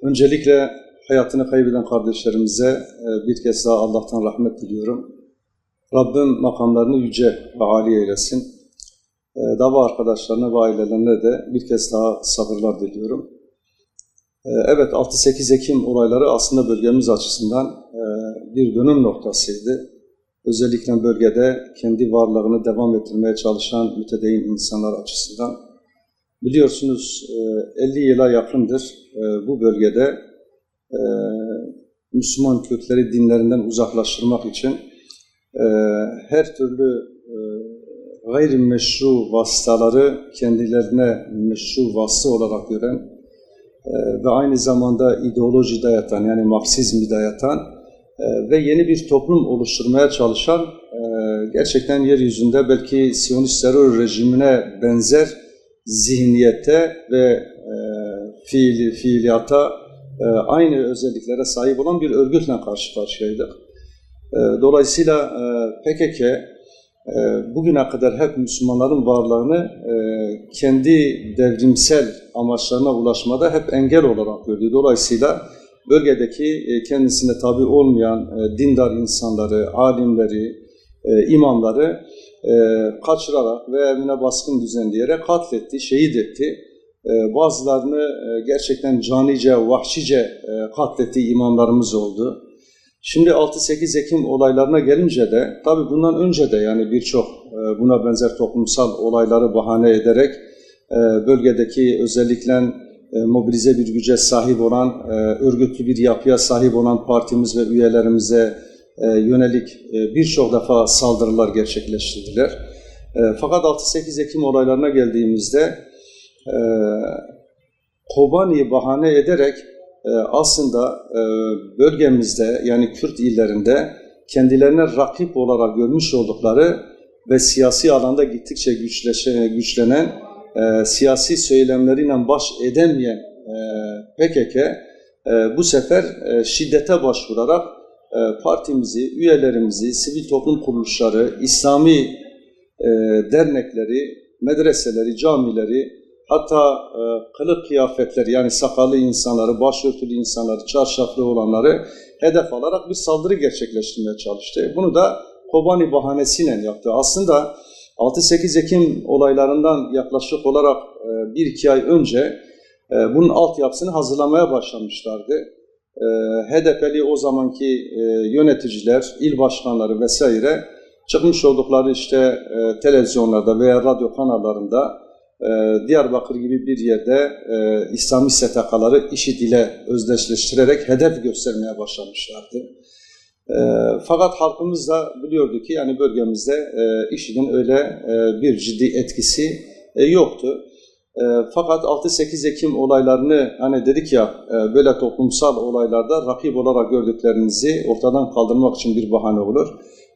Öncelikle hayatını kaybeden kardeşlerimize bir kez daha Allah'tan rahmet diliyorum. Rabbim makamlarını yüce ve âli eylesin. Dava arkadaşlarına ve ailelerine de bir kez daha sabırlar diliyorum. Evet, 6-8 Ekim olayları aslında bölgemiz açısından bir dönüm noktasıydı. Özellikle bölgede kendi varlığını devam ettirmeye çalışan mütedeyyin insanlar açısından. Biliyorsunuz 50 yıla yakındır bu bölgede Müslüman kökleri dinlerinden uzaklaştırmak için her türlü gayrimeşru vasıtaları kendilerine meşru vasıta olarak gören ve aynı zamanda ideoloji dayatan, yani Marksizmi dayatan ve yeni bir toplum oluşturmaya çalışan, gerçekten yeryüzünde belki Siyonist terör rejimine benzer zihniyete ve fiiliyata aynı özelliklere sahip olan bir örgütle karşı karşıyaydık. Dolayısıyla PKK bugüne kadar hep Müslümanların varlığını kendi devrimsel amaçlarına ulaşmada hep engel olarak gördü. Dolayısıyla bölgedeki kendisine tabi olmayan dindar insanları, alimleri, imamları kaçırarak ve evine baskın düzenleyerek katletti, şehit etti. Bazılarını gerçekten canice, vahşice katlettiği imamlarımız oldu. Şimdi 6-8 Ekim olaylarına gelince de, tabii bundan önce de yani birçok buna benzer toplumsal olayları bahane ederek bölgedeki özellikle mobilize bir güce sahip olan, örgütlü bir yapıya sahip olan partimiz ve üyelerimize yönelik birçok defa saldırılar gerçekleştirdiler. Fakat 6-8 Ekim olaylarına geldiğimizde Kobani'yi bahane ederek aslında bölgemizde, yani Kürt illerinde kendilerine rakip olarak görmüş oldukları ve siyasi alanda gittikçe güçlenen, siyasi söylemleriyle baş edemeyen PKK bu sefer şiddete başvurarak partimizi, üyelerimizi, sivil toplum kuruluşları, İslami dernekleri, medreseleri, camileri, hatta kılık kıyafetleri, yani sakallı insanları, başörtülü insanları, çarşaflı olanları hedef alarak bir saldırı gerçekleştirmeye çalıştı. Bunu da Kobani bahanesiyle yaptı. Aslında 6-8 Ekim olaylarından yaklaşık olarak 1-2 ay önce bunun altyapısını hazırlamaya başlamışlardı. HDP'li o zamanki yöneticiler, il başkanları vesaire çıkmış oldukları işte televizyonlarda veya radyo kanallarında Diyarbakır gibi bir yerde İslami STK'ları IŞİD ile özdeşleştirerek hedef göstermeye başlamışlardı. Fakat halkımız da biliyordu ki yani bölgemizde IŞİD'in öyle bir ciddi etkisi yoktu. Fakat 6-8 Ekim olaylarını hani dedik ya böyle toplumsal olaylarda rakip olarak gördüklerinizi ortadan kaldırmak için bir bahane olur.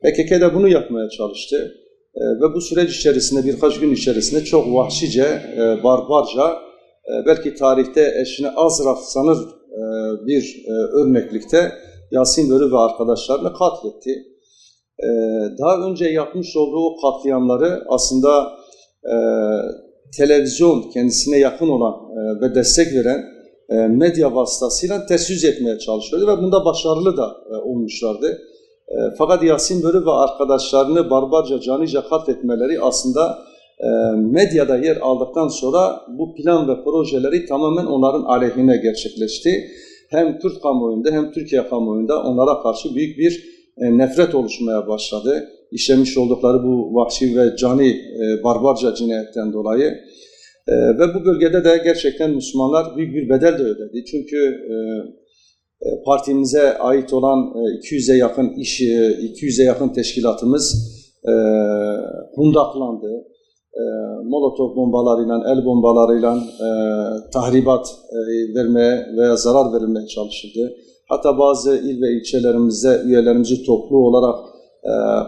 PKK de bunu yapmaya çalıştı. Ve bu süreç içerisinde birkaç gün içerisinde çok vahşice, barbarca, belki tarihte eşine az rastlanır bir örneklikte Yasin Börü ve arkadaşlarını katletti. Daha önce yapmış olduğu katliamları aslında televizyon kendisine yakın olan ve destek veren medya vasıtasıyla ters yüz etmeye çalışıyordu ve bunda başarılı da olmuşlardı. Fakat Yasin Börü ve arkadaşlarını barbarca, canice katletmeleri aslında medyada yer aldıktan sonra bu plan ve projeleri tamamen onların aleyhine gerçekleşti. Hem Kürt kamuoyunda hem Türkiye kamuoyunda onlara karşı büyük bir nefret oluşmaya başladı. İşlemiş oldukları bu vahşi ve cani barbarca cinayetten dolayı. Ve bu bölgede de gerçekten Müslümanlar büyük bir bedel de ödedi. Çünkü partimize ait olan 200'e yakın teşkilatımız hundaklandı. Molotov bombalarıyla, el bombalarıyla tahribat vermeye veya zarar verilmeye çalışıldı. Hatta bazı il ve ilçelerimizde üyelerimizi toplu olarak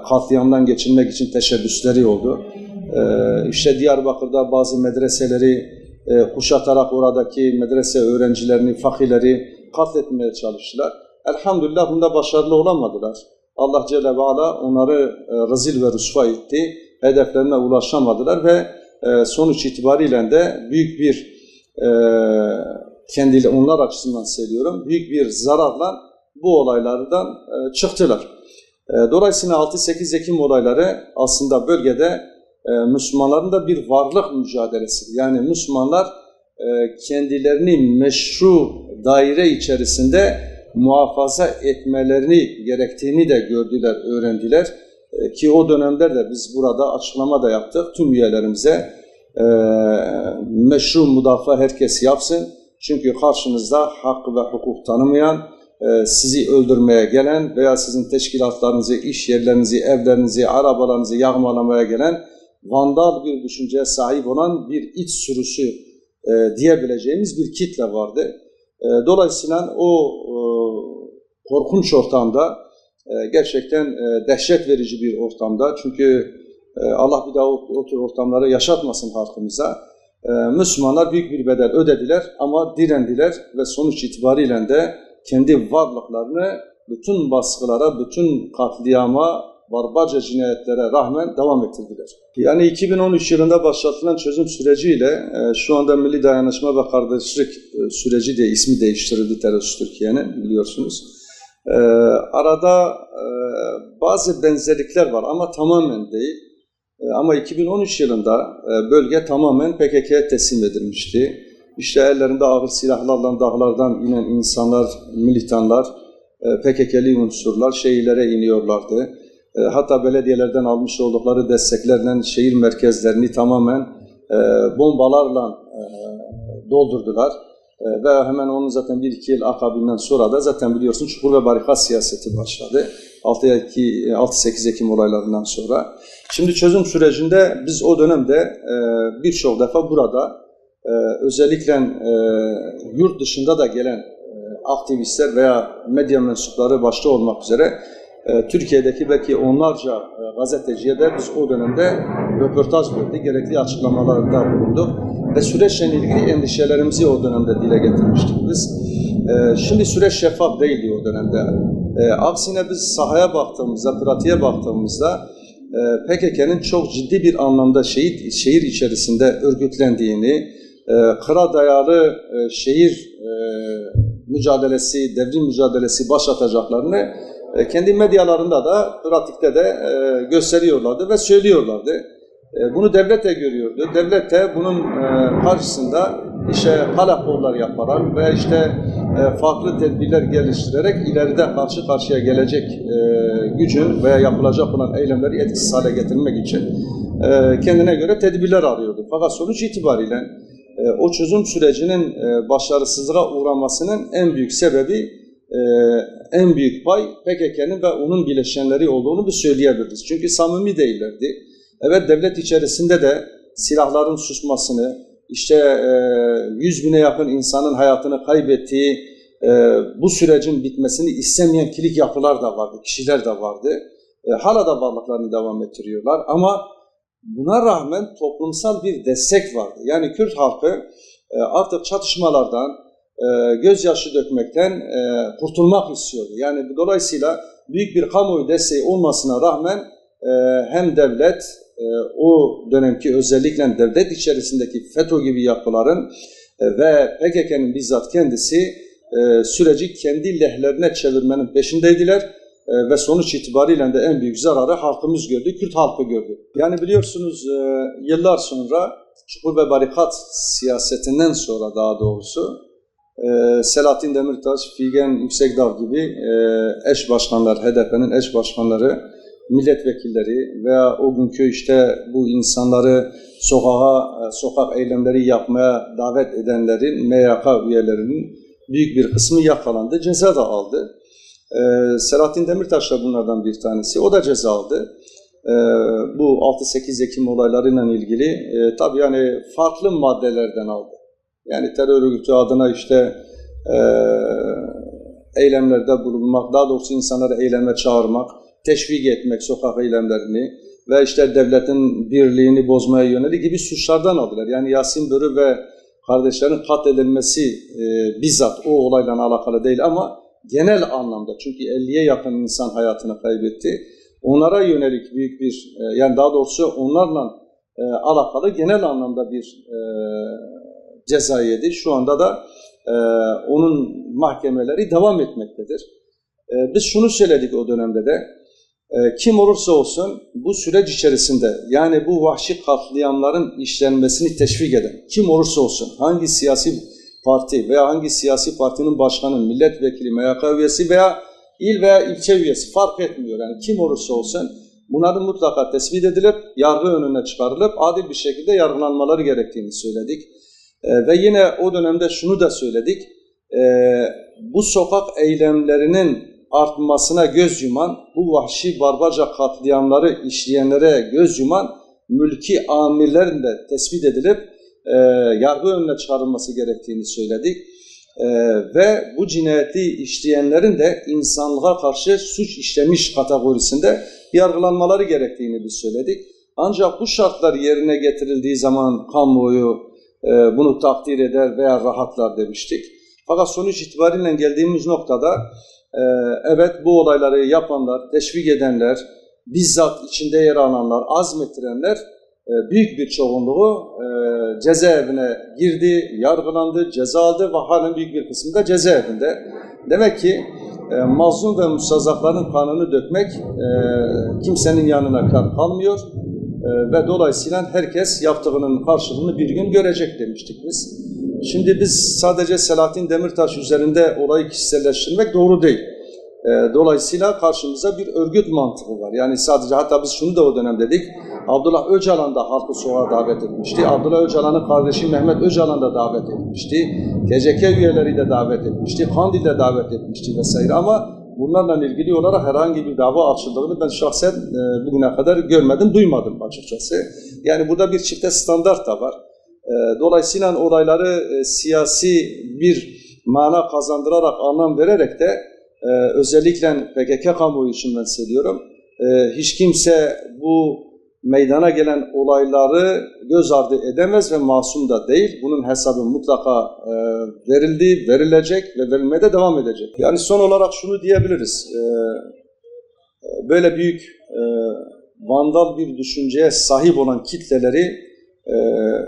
katliamdan geçirmek için teşebbüsleri oldu. İşte Diyarbakır'da bazı medreseleri kuşatarak oradaki medrese öğrencilerini, fakirleri katletmeye çalıştılar. Elhamdülillah bunda başarılı olamadılar. Allah Celle ve Ala onları rezil ve rüsva etti. Hedeflerine ulaşamadılar ve sonuç itibariyle de büyük bir onlar açısından söylüyorum, büyük bir zararla bu olaylardan çıktılar. Dolayısıyla 6-8 Ekim olayları aslında bölgede Müslümanların da bir varlık mücadelesi. Yani Müslümanlar kendilerini meşru daire içerisinde muhafaza etmelerini gerektiğini de gördüler, öğrendiler. Ki o dönemlerde biz burada açıklama da yaptık tüm üyelerimize. Meşru müdafaa herkes yapsın. Çünkü karşınızda hak ve hukuk tanımayan, sizi öldürmeye gelen veya sizin teşkilatlarınızı, iş yerlerinizi, evlerinizi, arabalarınızı yağmalamaya gelen vandal bir düşünceye sahip olan bir iç sürüsü diyebileceğimiz bir kitle vardı. Dolayısıyla o korkunç ortamda gerçekten dehşet verici bir ortamda, çünkü Allah bir daha o tür ortamları yaşatmasın halkımıza. Müslümanlar büyük bir bedel ödediler ama direndiler ve sonuç itibariyle de kendi varlıklarını bütün baskılara, bütün katliama, barbarca cinayetlere rağmen devam ettirdiler. Yani 2013 yılında başlatılan çözüm süreciyle şu anda Milli Dayanışma ve Kardeşlik süreci diye ismi değiştirildi terörist Türkiye'nin, biliyorsunuz. Arada bazı benzerlikler var ama tamamen değil. Ama 2013 yılında bölge tamamen PKK'ya teslim edilmişti. İşte ellerinde ağır silahlarla dağlardan inen insanlar, militanlar, PKK'li unsurlar şehirlere iniyorlardı. Hatta belediyelerden almış oldukları desteklerle şehir merkezlerini tamamen bombalarla doldurdular. Ve hemen onun zaten 1-2 yıl akabinden sonra da zaten biliyorsun çukur ve barikat siyaseti başladı. 6-8 Ekim olaylarından sonra. Şimdi çözüm sürecinde biz o dönemde birçok defa burada özellikle yurt dışında da gelen aktivistler veya medya mensupları başta olmak üzere Türkiye'deki belki onlarca gazeteciye de biz o dönemde röportaj verdik, gerekli açıklamalarda bulunduk ve süreçle ilgili endişelerimizi o dönemde dile getirmiştik biz. Şimdi süreç şeffaf değildi o dönemde. Aksine biz sahaya baktığımızda, pratiğe baktığımızda PKK'nın çok ciddi bir anlamda şehir içerisinde örgütlendiğini, kıra dayalı şehir mücadelesi, devrim mücadelesi başlatacaklarını kendi medyalarında da, pratikte de gösteriyorlardı ve söylüyorlardı. Bunu devlet de görüyordu. Devlet de bunun karşısında işte halakollar yaparak ve işte farklı tedbirler geliştirerek ileride karşı karşıya gelecek gücün veya yapılacak olan eylemleri etkisiz hale getirmek için kendine göre tedbirler arıyordu. Fakat sonuç itibariyle o çözüm sürecinin başarısızlığa uğramasının en büyük sebebi, en büyük pay PKK'nın ve onun bileşenleri olduğunu biz söyleyebiliriz. Çünkü samimi değillerdi. Evet, devlet içerisinde de silahların susmasını, işte 100 bine yakın insanın hayatını kaybettiği bu sürecin bitmesini istemeyen kilit yapılar da vardı, kişiler de vardı. Hala da varlıklarını devam ettiriyorlar ama buna rağmen toplumsal bir destek vardı. Yani Kürt halkı artık çatışmalardan, gözyaşı dökmekten kurtulmak istiyordu. Yani dolayısıyla büyük bir kamuoyu desteği olmasına rağmen hem devlet, o dönemki özellikle devlet içerisindeki FETÖ gibi yapıların ve PKK'nın bizzat kendisi süreci kendi lehlerine çevirmenin peşindeydiler ve sonuç itibariyle de en büyük zararı halkımız gördü, Kürt halkı gördü. Yani biliyorsunuz yıllar sonra çukur ve barikat siyasetinden sonra daha doğrusu Selahattin Demirtaş, Figen Yüksekdağ gibi eş başkanlar, HDP'nin eş başkanları, milletvekilleri veya o günkü işte bu insanları sokak eylemleri yapmaya davet edenlerin, MYK üyelerinin büyük bir kısmı yakalandı, ceza da aldı. Selahattin Demirtaş da bunlardan bir tanesi, o da ceza aldı. Bu 6-8 Ekim olaylarıyla ilgili tabii yani farklı maddelerden aldı. Yani terör örgütü adına işte eylemlerde bulunmak, daha doğrusu insanları eyleme çağırmak, teşvik etmek sokak eylemlerini ve işte devletin birliğini bozmaya yönelik gibi suçlardan aldılar. Yani Yasin Börü ve kardeşlerin katledilmesi bizzat o olayla alakalı değil ama genel anlamda, çünkü 50'ye yakın insan hayatını kaybetti. Onlara yönelik büyük bir, yani daha doğrusu onlarla alakalı genel anlamda bir ceza yedi. Şu anda da onun mahkemeleri devam etmektedir. Biz şunu söyledik o dönemde de, kim olursa olsun bu süreç içerisinde, yani bu vahşi katliamların işlenmesini teşvik eden, kim olursa olsun, hangi siyasi parti veya hangi siyasi partinin başkanı, milletvekili, MYK üyesi veya il veya ilçe üyesi fark etmiyor. Yani kim olursa olsun bunların mutlaka tespit edilip yargı önüne çıkarılıp adil bir şekilde yargılanmaları gerektiğini söyledik. Ve yine o dönemde şunu da söyledik. Bu sokak eylemlerinin artmasına göz yuman, bu vahşi barbarca katliamları işleyenlere göz yuman mülki amirlerin de tespit edilip yargı önüne çıkarılması gerektiğini söyledik. Ve bu cinayeti işleyenlerin de insanlığa karşı suç işlemiş kategorisinde yargılanmaları gerektiğini biz söyledik. Ancak bu şartlar yerine getirildiği zaman kamuoyu bunu takdir eder veya rahatlar demiştik. Fakat sonuç itibariyle geldiğimiz noktada evet, bu olayları yapanlar, teşvik edenler, bizzat içinde yer alanlar, azmettirenler büyük bir çoğunluğu cezaevine girdi, yargılandı, ceza aldı ve halen büyük bir kısmı da cezaevinde. Demek ki mazlum ve müstazafların kanını dökmek kimsenin yanına kar kalmıyor ve dolayısıyla herkes yaptığının karşılığını bir gün görecek demiştik biz. Şimdi biz sadece Selahattin Demirtaş üzerinde olayı kişiselleştirmek doğru değil. Dolayısıyla karşımıza bir örgüt mantığı var. Yani sadece, hatta biz şunu da o dönem dedik, Abdullah Öcalan da halkı sokağa davet etmişti. Abdullah Öcalan'ın kardeşi Mehmet Öcalan da davet etmişti. TCK üyeleri de davet etmişti. Kandil de davet etmişti vesaire, ama bunlarla ilgili olarak herhangi bir dava açıldığını ben şahsen bugüne kadar görmedim, duymadım açıkçası. Yani burada bir çifte standart da var. Dolayısıyla olayları siyasi bir mana kazandırarak, anlam vererek de özellikle PKK kamuoyu için ben söylüyorum, hiç kimse bu meydana gelen olayları göz ardı edemez ve masum da değil. Bunun hesabı mutlaka verildi, verilecek ve verilmeye de devam edecek. Yani son olarak şunu diyebiliriz, böyle büyük vandal bir düşünceye sahip olan kitleleri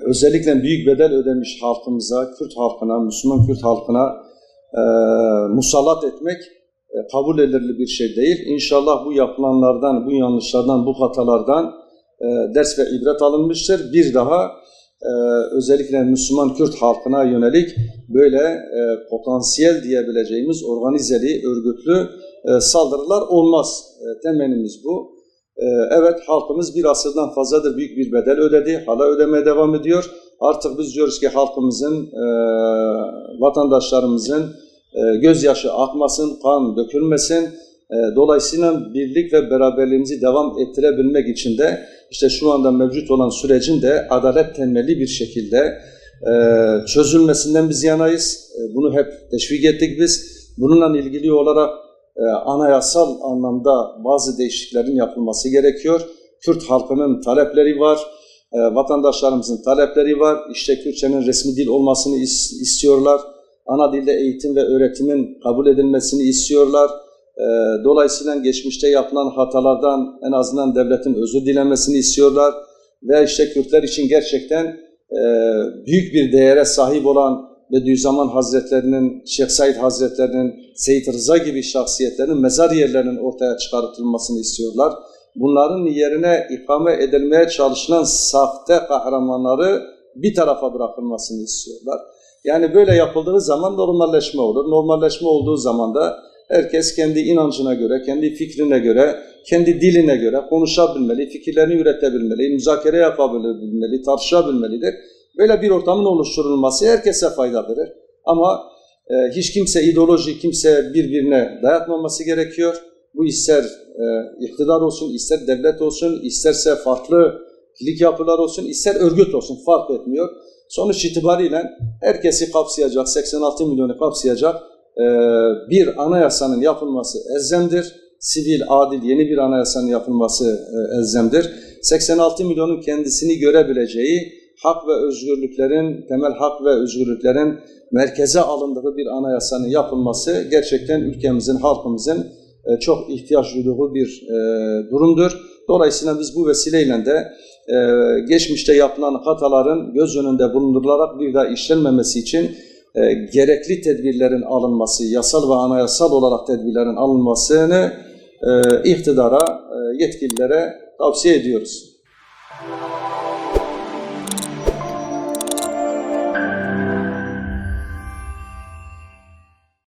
özellikle büyük bedel ödemiş halkımıza, Kürt halkına, Müslüman Kürt halkına musallat etmek kabul edilir bir şey değil. İnşallah bu yapılanlardan, bu yanlışlardan, bu hatalardan ders ve ibret alınmıştır. Bir daha özellikle Müslüman Kürt halkına yönelik böyle potansiyel diyebileceğimiz organizeli, örgütlü saldırılar olmaz. Temennimiz bu. Evet, halkımız bir asırdan fazladır büyük bir bedel ödedi, hala ödemeye devam ediyor. Artık biz diyoruz ki halkımızın, vatandaşlarımızın gözyaşı akmasın, kan dökülmesin. Dolayısıyla birlik ve beraberliğimizi devam ettirebilmek için de işte şu anda mevcut olan sürecin de adalet temelli bir şekilde çözülmesinden biz yanayız. Bunu hep teşvik ettik biz. Bununla ilgili olarak anayasal anlamda bazı değişikliklerin yapılması gerekiyor. Kürt halkının talepleri var, vatandaşlarımızın talepleri var. İşte Kürtçenin resmi dil olmasını istiyorlar. Ana dilde eğitim ve öğretimin kabul edilmesini istiyorlar. Dolayısıyla geçmişte yapılan hatalardan en azından devletin özür dilemesini istiyorlar. Ve işte Kürtler için gerçekten büyük bir değere sahip olan Bediüzzaman Hazretlerinin, Şeyh Said Hazretlerinin, Seyyid Rıza gibi şahsiyetlerin mezar yerlerinin ortaya çıkartılmasını istiyorlar. Bunların yerine ikame edilmeye çalışılan sahte kahramanları bir tarafa bırakılmasını istiyorlar. Yani böyle yapıldığı zaman normalleşme olur. Normalleşme olduğu zaman da herkes kendi inancına göre, kendi fikrine göre, kendi diline göre konuşabilmeli, fikirlerini üretebilmeli, müzakere yapabilmeli, tartışabilmelidir. Böyle bir ortamın oluşturulması herkese fayda verir. Ama hiç kimse ideoloji, kimse birbirine dayatmaması gerekiyor. Bu ister iktidar olsun, ister devlet olsun, isterse farklı kilik yapılar olsun, ister örgüt olsun, fark etmiyor. Sonuç itibariyle herkesi kapsayacak, 86 milyonu kapsayacak bir anayasanın yapılması elzemdir. Sivil, adil, yeni bir anayasanın yapılması elzemdir. 86 milyonun kendisini görebileceği, hak ve özgürlüklerin, temel hak ve özgürlüklerin merkeze alındığı bir anayasanın yapılması gerçekten ülkemizin, halkımızın çok ihtiyaç duyduğu bir durumdur. Dolayısıyla biz bu vesileyle de geçmişte yapılan hataların göz önünde bulundurularak bir daha işlenmemesi için gerekli tedbirlerin alınması, yasal ve anayasal olarak tedbirlerin alınmasını iktidara, yetkililere tavsiye ediyoruz.